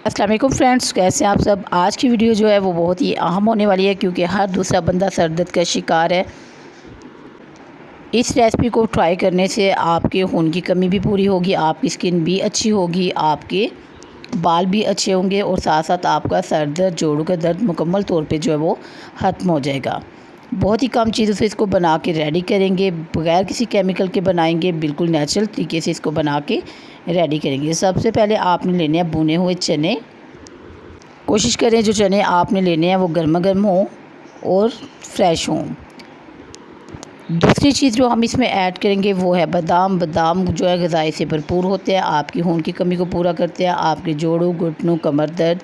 अस्सलाम वालेकुम फ्रेंड्स, कैसे हैं आप सब। आज की वीडियो जो है वो बहुत ही अहम होने वाली है क्योंकि हर दूसरा बंदा सर दर्द का शिकार है। इस रेसिपी को ट्राई करने से आपके खून की कमी भी पूरी होगी, आपकी स्किन भी अच्छी होगी, आपके बाल भी अच्छे होंगे और साथ साथ आपका सर दर्द, जोड़ों का दर्द मुकम्मल तौर पे जो है वो ख़त्म हो जाएगा। बहुत ही कम चीज़ों से इसको बना के रेडी करेंगे, बगैर किसी केमिकल के बनाएंगे, बिल्कुल नेचुरल तरीके से इसको बना के रेडी करेंगे। सबसे पहले आपने लेने हैं भुने हुए चने। कोशिश करें जो चने आपने लेने हैं वो गर्मा गर्म हों और फ्रेश हों। दूसरी चीज़ जो हम इसमें ऐड करेंगे वो है बादाम। बादाम जो है ग़िज़ाई से भरपूर होते हैं, आपकी खून की कमी को पूरा करते हैं, आपके जोड़ों, घुटनों, कमर दर्द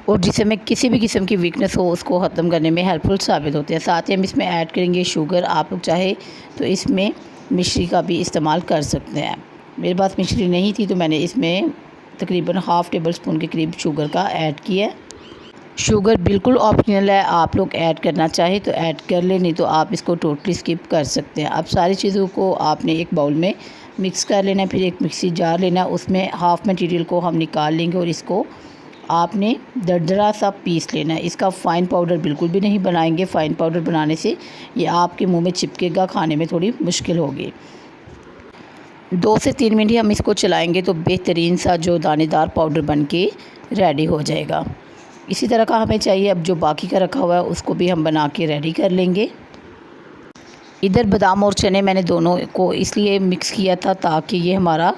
और जिसमें किसी भी किस्म की वीकनेस हो उसको ख़त्म करने में हेल्पफुल साबित होते हैं। साथ ही हम इसमें ऐड करेंगे शुगर। आप लोग चाहे तो इसमें मिश्री का भी इस्तेमाल कर सकते हैं। मेरे पास मिश्री नहीं थी तो मैंने इसमें तकरीबन हाफ़ टेबल स्पून के करीब शुगर का ऐड किया। शुगर बिल्कुल ऑप्शनल है, आप लोग ऐड करना चाहे तो ऐड कर लें, नहीं तो आप इसको टोटली स्किप कर सकते हैं। अब सारी चीज़ों को आपने एक बाउल में मिक्स कर लेना है। फिर एक मिक्सी जार लेना है, उसमें हाफ़ मटीरियल को हम निकाल लेंगे और इसको आपने दरदरा सा पीस लेना है। इसका फ़ाइन पाउडर बिल्कुल भी नहीं बनाएंगे, फ़ाइन पाउडर बनाने से ये आपके मुंह में चिपकेगा, खाने में थोड़ी मुश्किल होगी। 2 से 3 मिनट ही हम इसको चलाएंगे तो बेहतरीन सा जो दानेदार पाउडर बन के रेडी हो जाएगा। इसी तरह का हमें चाहिए। अब जो बाकी का रखा हुआ है उसको भी हम बना के रेडी कर लेंगे। इधर बादाम और चने मैंने दोनों को इसलिए मिक्स किया था ताकि ये हमारा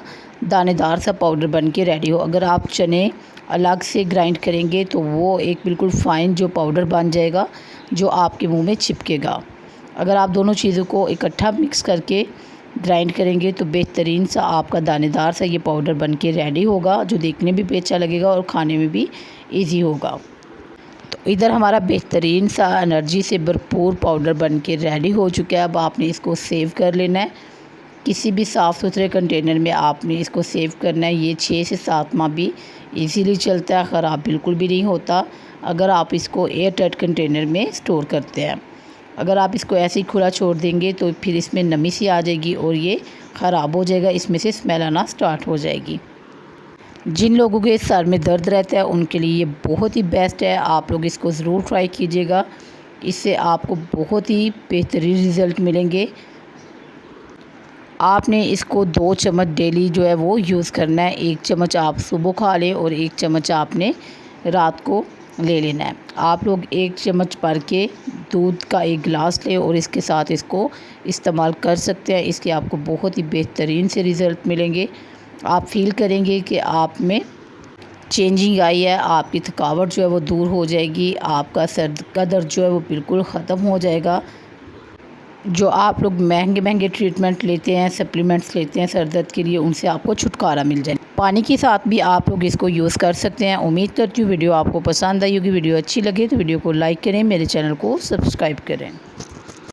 दानेदार सा पाउडर बन के रेडी हो। अगर आप चने अलग से ग्राइंड करेंगे तो वो एक बिल्कुल फ़ाइन जो पाउडर बन जाएगा जो आपके मुंह में चिपकेगा। अगर आप दोनों चीज़ों को इकट्ठा मिक्स करके ग्राइंड करेंगे तो बेहतरीन सा आपका दानेदार सा ये पाउडर बन के रेडी होगा, जो देखने में भी अच्छा लगेगा और खाने में भी ईजी होगा। तो इधर हमारा बेहतरीन सा एनर्जी से भरपूर पाउडर बन के रेडी हो चुका है। अब आपने इसको सेव कर लेना है। किसी भी साफ़ सुथरे कंटेनर में आपने इसको सेव करना है। ये 6 से 7 माह भी इजीली चलता है, ख़राब बिल्कुल भी नहीं होता अगर आप इसको एयर टाइट कंटेनर में स्टोर करते हैं। अगर आप इसको ऐसे ही खुला छोड़ देंगे तो फिर इसमें नमी सी आ जाएगी और ये ख़राब हो जाएगा, इसमें से स्मेल आना स्टार्ट हो जाएगी। जिन लोगों के सर में दर्द रहता है उनके लिए ये बहुत ही बेस्ट है। आप लोग इसको ज़रूर ट्राई कीजिएगा, इससे आपको बहुत ही बेहतरीन रिज़ल्ट मिलेंगे। आपने इसको 2 चम्मच डेली जो है वो यूज़ करना है। 1 चम्मच आप सुबह खा लें और 1 चम्मच आपने रात को ले लेना है। आप लोग 1 चम्मच भर के दूध का 1 गिलास लें और इसके साथ इसको इस्तेमाल कर सकते हैं। इसके आपको बहुत ही बेहतरीन से रिज़ल्ट मिलेंगे। आप फ़ील करेंगे कि आप में चेंजिंग आई है, आपकी थकावट जो है वो दूर हो जाएगी, आपका सर का दर्द जो है वो बिल्कुल ख़त्म हो जाएगा। जो आप लोग महंगे महंगे ट्रीटमेंट लेते हैं, सप्लीमेंट्स लेते हैं सर दर्द के लिए, उनसे आपको छुटकारा मिल जाए। पानी के साथ भी आप लोग इसको यूज़ कर सकते हैं। उम्मीद करती हूँ वीडियो आपको पसंद आई होगी। वीडियो अच्छी लगे तो वीडियो को लाइक करें, मेरे चैनल को सब्सक्राइब करें।